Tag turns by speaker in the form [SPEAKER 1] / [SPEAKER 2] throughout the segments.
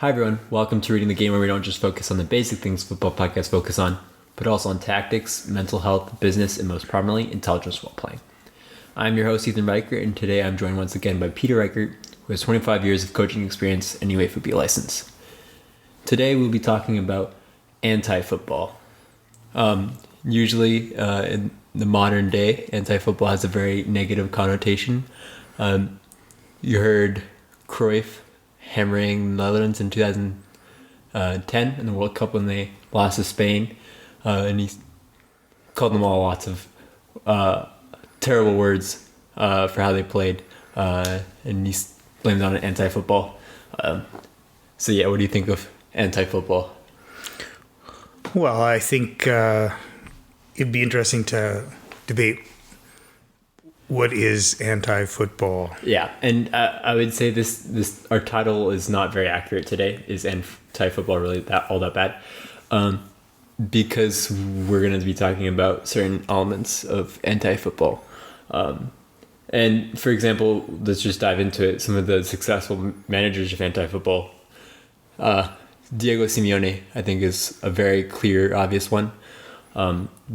[SPEAKER 1] Hi everyone, welcome to Reading the Game, where we don't just focus on the basic things football podcasts focus on, but also on tactics, mental health, business, and most prominently, intelligence while playing. I'm your host, Ethan Reichert, and today I'm joined once again by Peter Reichert, who has 25 years of coaching experience and UEFA B license. Today we'll be talking about anti-football. Usually in the modern day, anti-football has a very negative connotation. You heard Cruyff hammering the Netherlands in 2010 in the World Cup when they lost to Spain, and he called them all lots of terrible words for how they played, and he blamed it on anti-football. So yeah, what do you think of anti-football?
[SPEAKER 2] Well, I think it'd be interesting to debate what is anti-football.
[SPEAKER 1] Yeah, and I would say this our title is not very accurate today. Is anti-football really all that bad? Because we're going to be talking about certain elements of anti-football. And for example, let's just dive into it. Some of the successful managers of anti-football. Diego Simeone, I think, is a very clear, obvious one.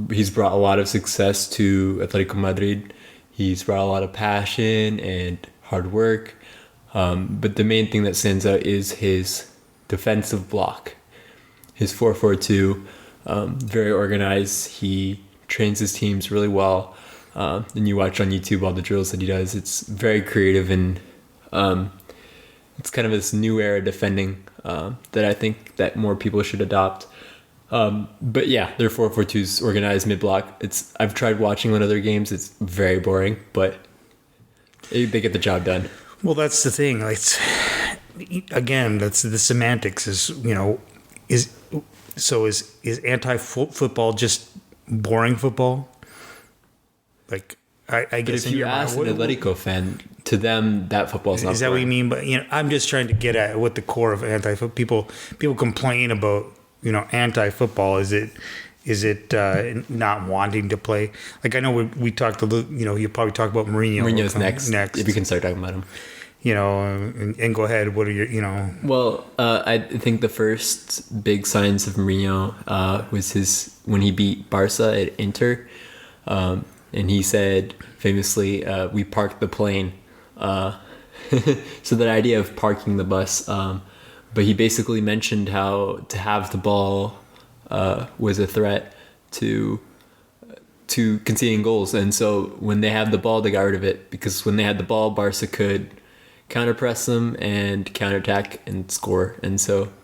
[SPEAKER 1] He's brought a lot of success to Atletico Madrid. He's brought a lot of passion and hard work. But the main thing that stands out is his defensive block. His 4-4-2, very organized. He trains his teams really well. And you watch on YouTube all the drills that he does. It's very creative, and it's kind of this new era defending that I think that more people should adopt. But yeah, their 4-4-2 is organized mid-block. I've tried watching one of their games. It's very boring, but they get the job done.
[SPEAKER 2] Well, that's the thing. That's the semantics. Is anti-football just boring football? Like, I guess
[SPEAKER 1] if you ask an Atletico fan, to them that football is not.
[SPEAKER 2] Is that
[SPEAKER 1] boring.
[SPEAKER 2] what you mean? But I'm just trying to get at what the core of anti-football. People complain about. Anti-football, is it not wanting to play? Like, I know we talked a little, you probably talk about Mourinho.
[SPEAKER 1] Mourinho's next. If we can start talking about him.
[SPEAKER 2] And go ahead. What are your,
[SPEAKER 1] Well, I think the first big signs of Mourinho was when he beat Barca at Inter. And he said famously, we parked the plane. So that idea of parking the bus, but he basically mentioned how to have the ball was a threat to conceding goals. And so when they had the ball, they got rid of it, because when they had the ball, Barca could counterpress them and counterattack and score. And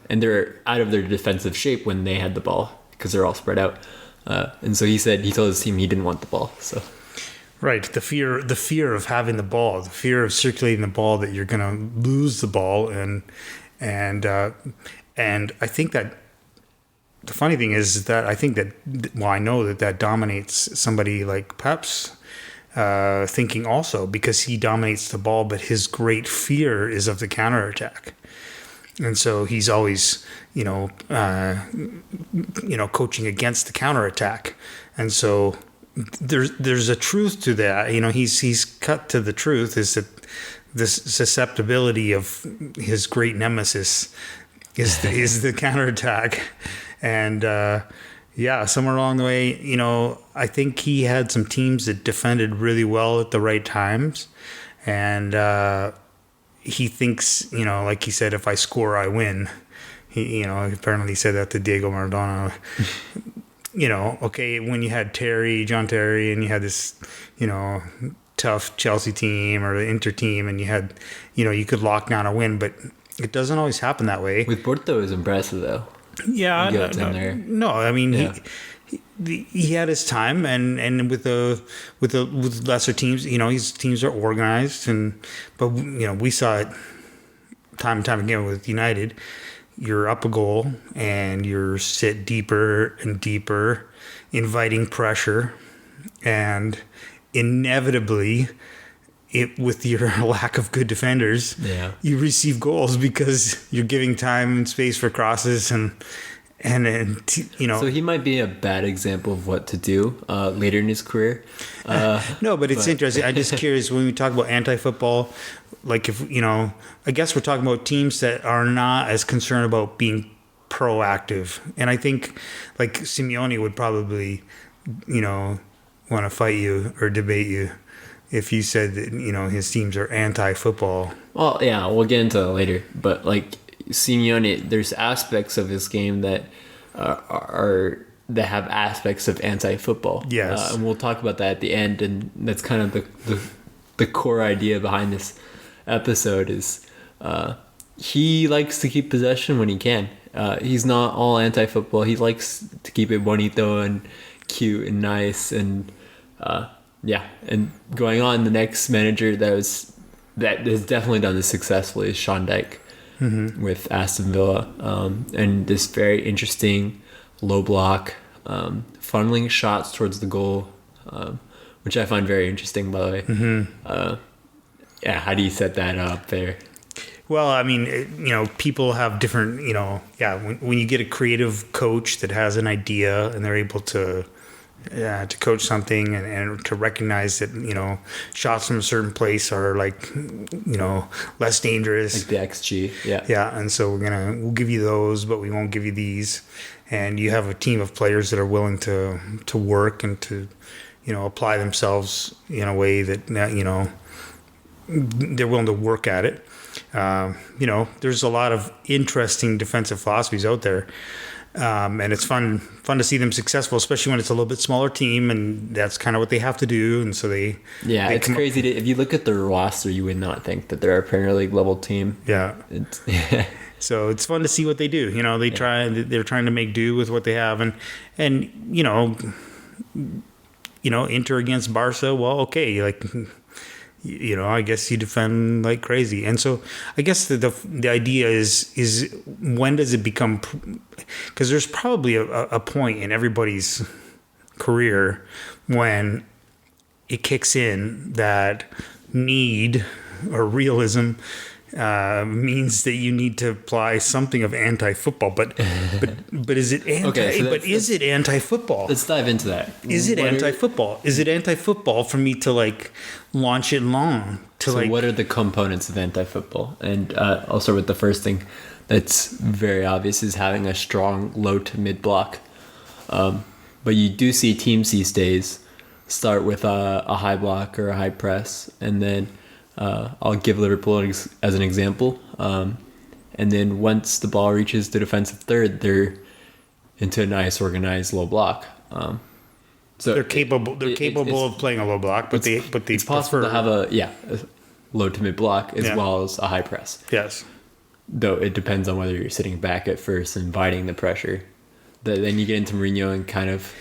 [SPEAKER 1] they're out of their defensive shape when they had the ball, because they're all spread out. And so he told his team he didn't want the ball. So.
[SPEAKER 2] Right, the fear of having the ball, the fear of circulating the ball, that you're going to lose the ball, and I think that the funny thing is that I think that, I know that dominates somebody like Pep's thinking also, because he dominates the ball, but his great fear is of the counterattack. And so he's always, coaching against the counterattack. And so there's a truth to that. He's cut to the truth, is that this susceptibility of his great nemesis is the counterattack. And somewhere along the way, I think he had some teams that defended really well at the right times. And he thinks, like he said, if I score, I win. He apparently said that to Diego Maradona. Okay, when you had John Terry, and you had this, tough Chelsea team or the Inter team, and you had, you could lock down a win, but it doesn't always happen that way.
[SPEAKER 1] With Porto, it was impressive though.
[SPEAKER 2] Yeah, I mean, yeah. He had his time, and with lesser teams, his teams are organized, but we saw it time and time again with United. You're up a goal and you're sit deeper and deeper, inviting pressure, and inevitably, with your lack of good defenders, you receive goals because you're giving time and space for crosses, and So
[SPEAKER 1] he might be a bad example of what to do later in his career.
[SPEAKER 2] No, but it's interesting. I'm just curious, when we talk about anti-football, like if I guess we're talking about teams that are not as concerned about being proactive, and I think like Simeone would probably want to fight you or debate you if you said that his teams are anti-football.
[SPEAKER 1] Well, yeah, we'll get into that later, but like Simeone, there's aspects of his game that are that have aspects of anti-football.
[SPEAKER 2] Yes,
[SPEAKER 1] and we'll talk about that at the end, and that's kind of the core idea behind this episode is he likes to keep possession when he can. He's not all anti-football. He likes to keep it bonito and cute and nice, and and going on, the next manager that has definitely done this successfully is Sean Dyche with Aston Villa, and this very interesting low block, funneling shots towards the goal, which I find very interesting, by the way. How do you set that up there?
[SPEAKER 2] Well, I mean, people have different, when you get a creative coach that has an idea and they're able to coach something and to recognize that, shots from a certain place are like, less dangerous.
[SPEAKER 1] Like the XG, yeah.
[SPEAKER 2] Yeah, and so we'll give you those, but we won't give you these. And you have a team of players that are willing to work and to, apply themselves in a way that, they're willing to work at it. There's a lot of interesting defensive philosophies out there. And it's fun to see them successful, especially when it's a little bit smaller team, and that's kind of what they have to do. And so
[SPEAKER 1] it's crazy. If you look at their roster, you would not think that they're a Premier League level team.
[SPEAKER 2] Yeah. So it's fun to see what they do. They're trying to make do with what they have, and Inter against Barca. Well, okay, like. I guess you defend like crazy. And so I guess the idea is when does it become, because there's probably a point in everybody's career when it kicks in that need or realism means that you need to apply something of anti-football, but is it is it anti-football?
[SPEAKER 1] Let's dive into that.
[SPEAKER 2] Is it anti-football? Is it anti-football for me to like launch it long?
[SPEAKER 1] What are the components of anti-football? And I'll start with the first thing that's very obvious is having a strong low to mid block. But you do see teams these days start with a high block or a high press, and then I'll give Liverpool as an example. And then once the ball reaches the defensive third, they're into a nice organized low block. So
[SPEAKER 2] they're capable. They're capable of playing a low block, but it's
[SPEAKER 1] possible to have a low to mid block as well as a high press.
[SPEAKER 2] Yes.
[SPEAKER 1] Though it depends on whether you're sitting back at first and inviting the pressure. Then you get into Mourinho and kind of.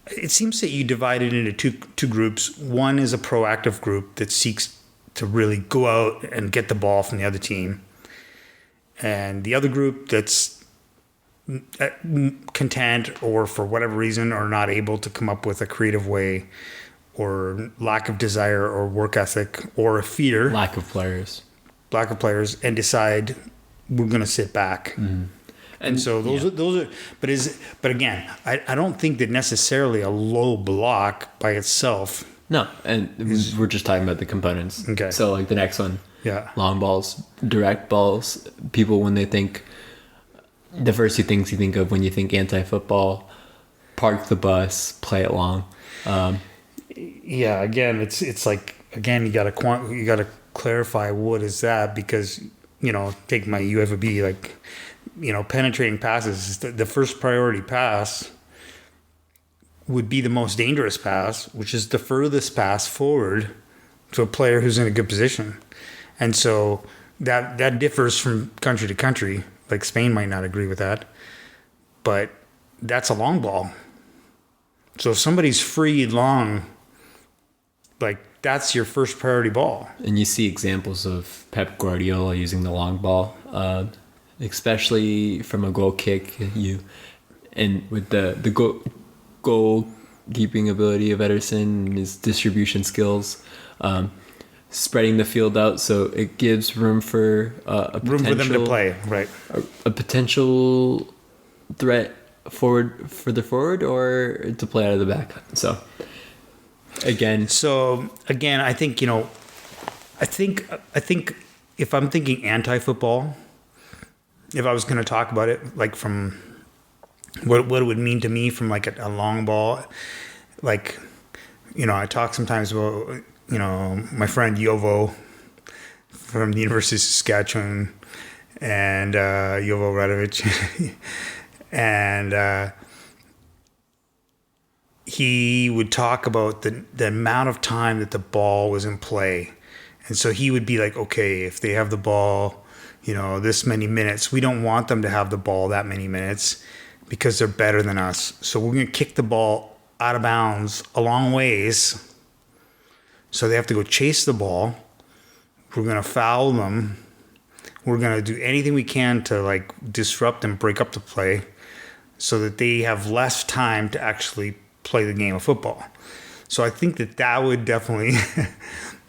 [SPEAKER 2] It seems that you divide it into two groups. One is a proactive group that seeks to really go out and get the ball from the other team. And the other group that's content or for whatever reason are not able to come up with a creative way or lack of desire or work ethic or a fear.
[SPEAKER 1] Lack of players
[SPEAKER 2] and decide we're going to sit back. Mm-hmm. And so those are, but again, I don't think that necessarily a low block by itself.
[SPEAKER 1] No, and we're just talking about the components.
[SPEAKER 2] Okay.
[SPEAKER 1] So like the next one, long balls, direct balls. People, when they think, the first two things you think of when you think anti-football, park the bus, play it long.
[SPEAKER 2] Again, it's like, again, you gotta clarify what is that, because take my UFB, like penetrating passes. The first priority pass would be the most dangerous pass, which is the furthest pass forward to a player who's in a good position. And so that differs from country to country. Like Spain might not agree with that, but that's a long ball. So if somebody's free long, like that's your first priority ball.
[SPEAKER 1] And you see examples of Pep Guardiola using the long ball, especially from a goal kick. And with the goal keeping ability of Ederson and his distribution skills, spreading the field out so it gives room for
[SPEAKER 2] room for them to play, right?
[SPEAKER 1] A potential threat further forward or to play out of the back. So again,
[SPEAKER 2] I think I think if I'm thinking anti-football, if I was going to talk about it, like from what it would mean to me from like a long ball, like, I talk sometimes about, my friend Yovo from the University of Saskatchewan and Yovo Radovic. And he would talk about the amount of time that the ball was in play. And so he would be like, okay, if they have the ball, this many minutes, we don't want them to have the ball that many minutes because they're better than us. So we're going to kick the ball out of bounds a long ways. So they have to go chase the ball. We're going to foul them. We're going to do anything we can to like disrupt and break up the play so that they have less time to actually play the game of football. So I think that would definitely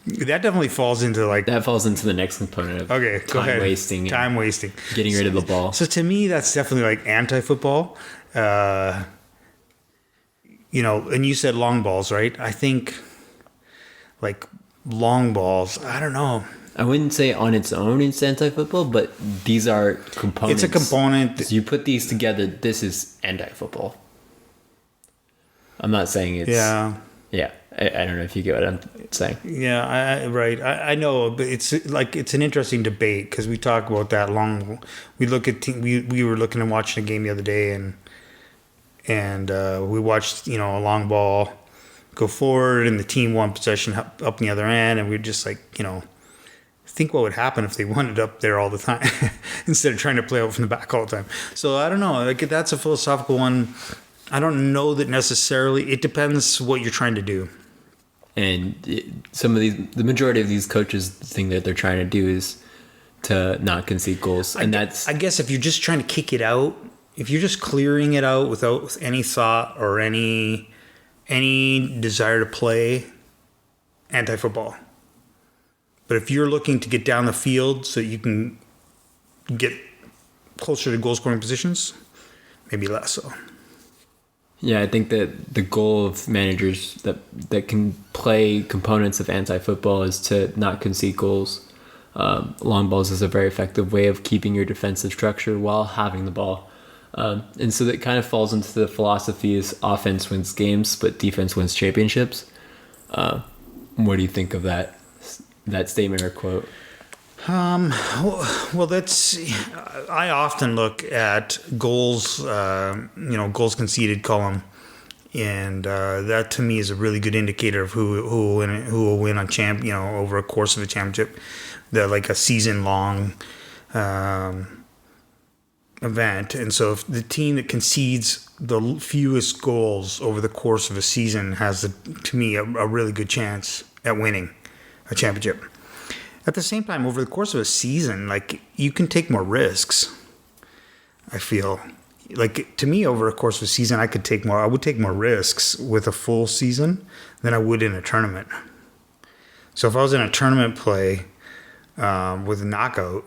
[SPEAKER 2] that definitely falls into like
[SPEAKER 1] that falls into the next component of time wasting, getting rid of the ball.
[SPEAKER 2] So to me, that's definitely like anti-football. And you said long balls, right? I think like long balls. I don't know.
[SPEAKER 1] I wouldn't say on its own it's anti-football, but these are components.
[SPEAKER 2] It's a component.
[SPEAKER 1] So you put these together, this is anti-football. I'm not saying it's... Yeah. I don't know if you get what I'm saying.
[SPEAKER 2] Yeah, right. I know, but it's an interesting debate because we talk about that long... We look at... We were looking and watching a game the other day and we watched, a long ball go forward and the team won possession up in the other end and we were just like, think what would happen if they wanted up there all the time instead of trying to play out from the back all the time. So I don't know. Like that's a philosophical one. I don't know that necessarily. It depends what you're trying to do.
[SPEAKER 1] And the majority of these coaches, the thing that they're trying to do is to not concede goals. And I
[SPEAKER 2] guess if you're just trying to kick it out, if you're just clearing it out without any thought or any desire to play, anti-football. But if you're looking to get down the field so you can get closer to goal-scoring positions, maybe less so.
[SPEAKER 1] Yeah, I think that the goal of managers that can play components of anti-football is to not concede goals. Long balls is a very effective way of keeping your defensive structure while having the ball. And so that kind of falls into the philosophy is offense wins games, but defense wins championships. What do you think of that statement or quote?
[SPEAKER 2] Well, I often look at goals, goals conceded column, and that to me is a really good indicator of who will win over a course of a championship, like a season long event. And so if the team that concedes the fewest goals over the course of a season has, to me, a really good chance at winning a championship. At the same time, over the course of a season, like you can take more risks. I feel like to me, over a course of a season, I would take more risks with a full season than I would in a tournament. So if I was in a tournament play with a knockout,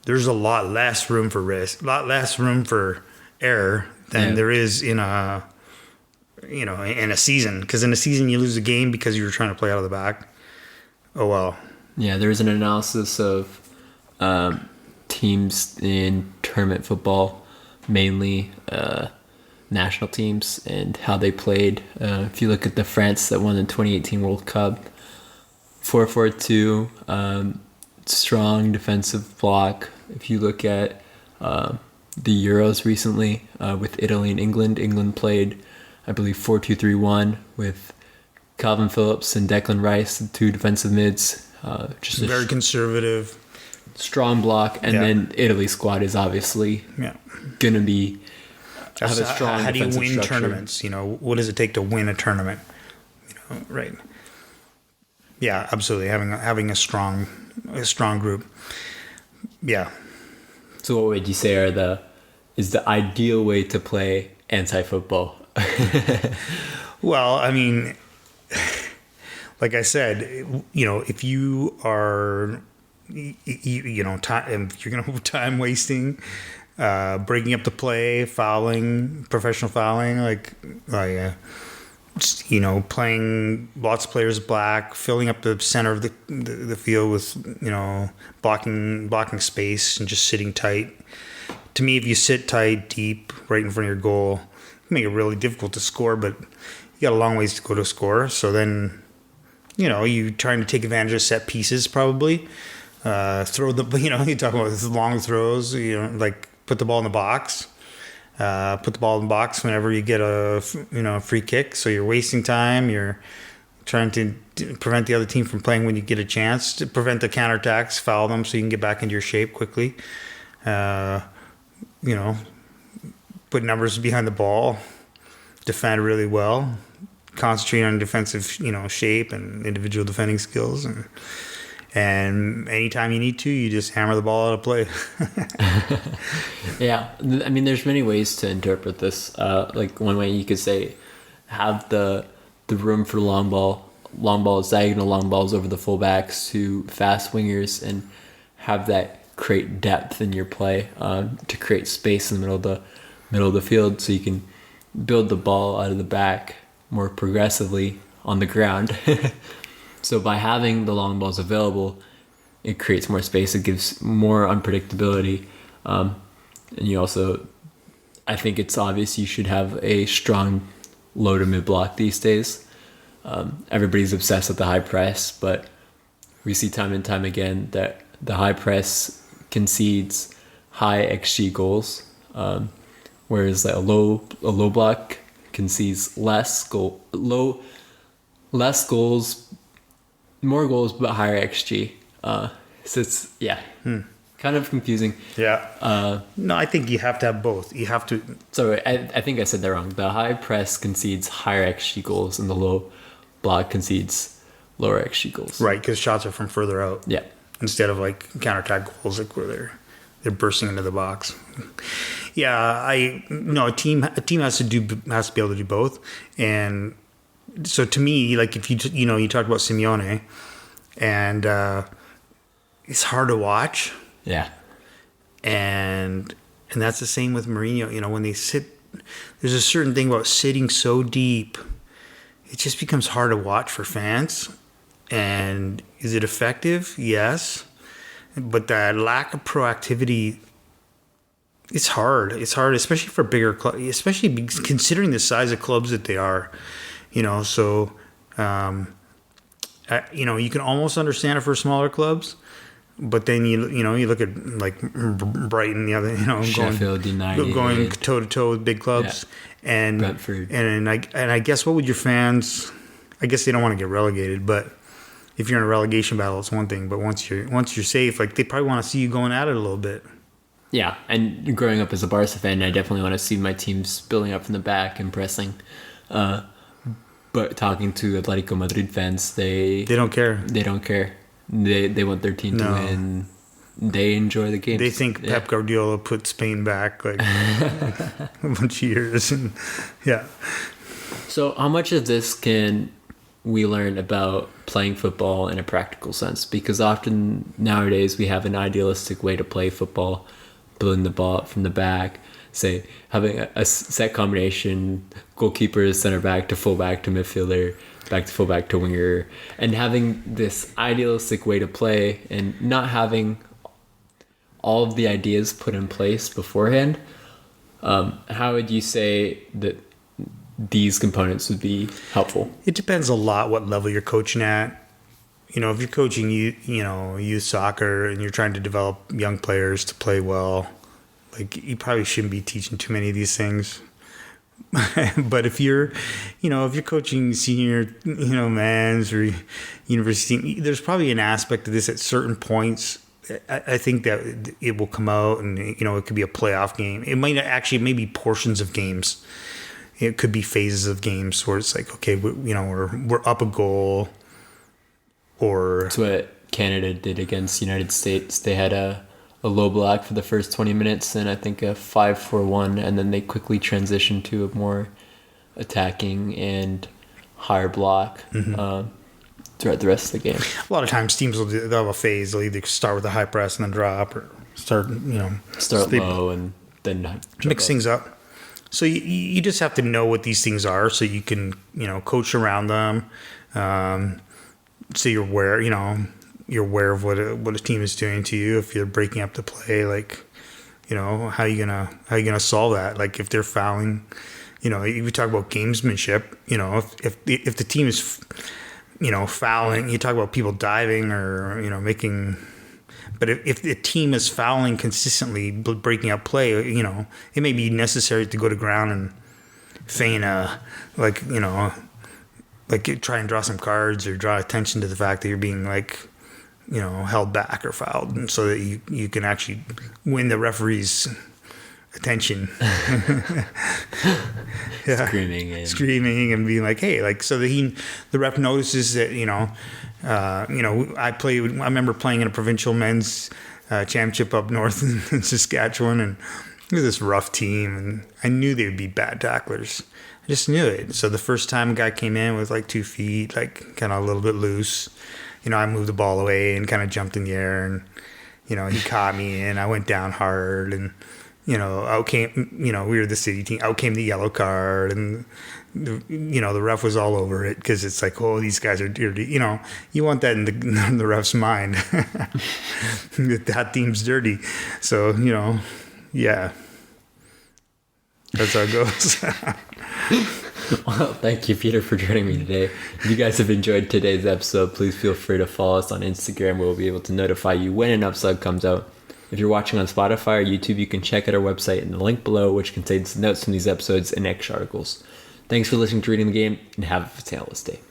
[SPEAKER 2] there's a lot less room for risk, a lot less room for error than there is in a season. Because in a season, you lose a game because you were trying to play out of the back. Oh well.
[SPEAKER 1] Yeah, there's an analysis of teams in tournament football, mainly national teams, and how they played. If you look at the France that won the 2018 World Cup, 4-4-2, strong defensive block. If you look at the Euros recently with Italy and England played, I believe, 4-2-3-1 with Calvin Phillips and Declan Rice, the two defensive mids. Just
[SPEAKER 2] very conservative,
[SPEAKER 1] strong block, and then Italy's squad is obviously going to have a strong.
[SPEAKER 2] How do you win
[SPEAKER 1] structure.
[SPEAKER 2] Tournaments? What does it take to win a tournament? Right? Yeah, absolutely. Having a strong group. Yeah.
[SPEAKER 1] So, what would you say is the ideal way to play anti-football?
[SPEAKER 2] Well, I mean. Like I said, if you are, if you're going to have time wasting, breaking up the play, fouling, professional fouling, playing lots of players back, filling up the center of the field with, blocking space and just sitting tight. To me, if you sit tight, deep, right in front of your goal, it can make it really difficult to score, but you got a long ways to go to score. So then, you're trying to take advantage of set pieces probably. Throw you talk about long throws, like put the ball in the box. Put the ball in the box whenever you get a free kick. So you're wasting time. You're trying to prevent the other team from playing when you get a chance, to prevent the counterattacks, foul them so you can get back into your shape quickly. Put numbers behind the ball, defend really well, concentrate on defensive, shape and individual defending skills, and anytime you need to, you just hammer the ball out of play.
[SPEAKER 1] Yeah, I mean, there's many ways to interpret this. Like one way you could say, have the room for long balls, diagonal long balls over the fullbacks to fast wingers, and have that create depth in your play, to create space in the middle of the field, so you can build the ball out of the back more progressively on the ground. So by having the long balls available, it creates more space. It gives more unpredictability. And you also, I think it's obvious you should have a strong low to mid block these days. Everybody's obsessed with the high press, but we see time and time again that the high press concedes high XG goals, whereas a low block concedes less goals, more goals, but higher XG. So it's, kind of confusing.
[SPEAKER 2] Yeah. No, I think you have to have both. You have to.
[SPEAKER 1] Sorry, I think I said that wrong. The high press concedes higher XG goals, and the low block concedes lower XG goals.
[SPEAKER 2] Right, because shots are from further out.
[SPEAKER 1] Yeah.
[SPEAKER 2] Instead of like counterattack goals, like where they're bursting into the box. Yeah, a team has to be able to do both, and so to me, like if you talked about Simeone, and it's hard to watch.
[SPEAKER 1] Yeah.
[SPEAKER 2] And that's the same with Mourinho. When they sit, there's a certain thing about sitting so deep, it just becomes hard to watch for fans. And is it effective? Yes. But that lack of proactivity, it's hard. It's hard, especially for bigger clubs, especially considering the size of clubs that they are. So, you can almost understand it for smaller clubs. But then you look at like Brighton, the other,
[SPEAKER 1] Sheffield United,
[SPEAKER 2] going toe to toe with big clubs, and
[SPEAKER 1] Brentford,
[SPEAKER 2] and I guess what would your fans? I guess they don't want to get relegated, but if you're in a relegation battle, it's one thing. But once you're safe, like they probably want to see you going at it a little bit.
[SPEAKER 1] Yeah, and growing up as a Barca fan, I definitely want to see my teams building up from the back and pressing. But talking to Atletico Madrid fans, they don't care. They don't care. They want their team to win. They enjoy the game.
[SPEAKER 2] They think Pep Guardiola put Spain back like a bunch of years. And, yeah.
[SPEAKER 1] So how much of this can we learn about playing football in a practical sense? Because often nowadays we have an idealistic way to play football, building the ball up from the back, say having a set combination, goalkeeper, center back to full back to midfielder, back to fullback to winger, and having this idealistic way to play and not having all of the ideas put in place beforehand. How would you say that these components would be helpful?
[SPEAKER 2] It depends a lot what level you're coaching at. If you're coaching youth soccer and you're trying to develop young players to play well, like you probably shouldn't be teaching too many of these things. But if you're coaching senior, mans or university, there's probably an aspect of this at certain points. I think that it will come out, and it could be a playoff game. It might actually maybe portions of games. It could be phases of games where it's like, okay, we're up a goal. Or
[SPEAKER 1] that's what Canada did against the United States. They had a low block for the first 20 minutes and I think a 5-4-1, and then they quickly transitioned to a more attacking and higher block throughout the rest of the game.
[SPEAKER 2] A lot of times teams they'll have a phase. They'll either start with a high press and then drop, or start
[SPEAKER 1] low and then
[SPEAKER 2] mix things up. So you just have to know what these things are, so you can coach around them. So you're aware, you're aware of what a team is doing to you. If you're breaking up the play, like, how you gonna solve that? Like if they're fouling, we talk about gamesmanship. If the team is fouling, you talk about people diving or making. But if the team is fouling consistently, breaking up play, it may be necessary to go to ground and feign try and draw some cards or draw attention to the fact that you're being held back or fouled, and so that you can actually win the referee's attention. Yeah. Screaming and being like, hey, so that the ref notices that I remember playing in a provincial men's championship up north in Saskatchewan, and it was this rough team, and I knew they would be bad tacklers. I just knew it. So the first time a guy came in with 2 feet, kind of a little bit loose, I moved the ball away and kind of jumped in the air, and he caught me, and I went down hard, and out came, we were the city team, out came the yellow card, and the ref was all over it, because it's like, oh, these guys are dirty. You want that in the ref's mind. That team's dirty. So, yeah. That's how it goes.
[SPEAKER 1] Well, thank you, Peter, for joining me today. If you guys have enjoyed today's episode, please feel free to follow us on Instagram, where we'll be able to notify you when an episode comes out. If you're watching on Spotify or YouTube, you can check out our website in the link below, which contains notes from these episodes and extra articles. Thanks for listening to Reading the Game, and have a fantastic day.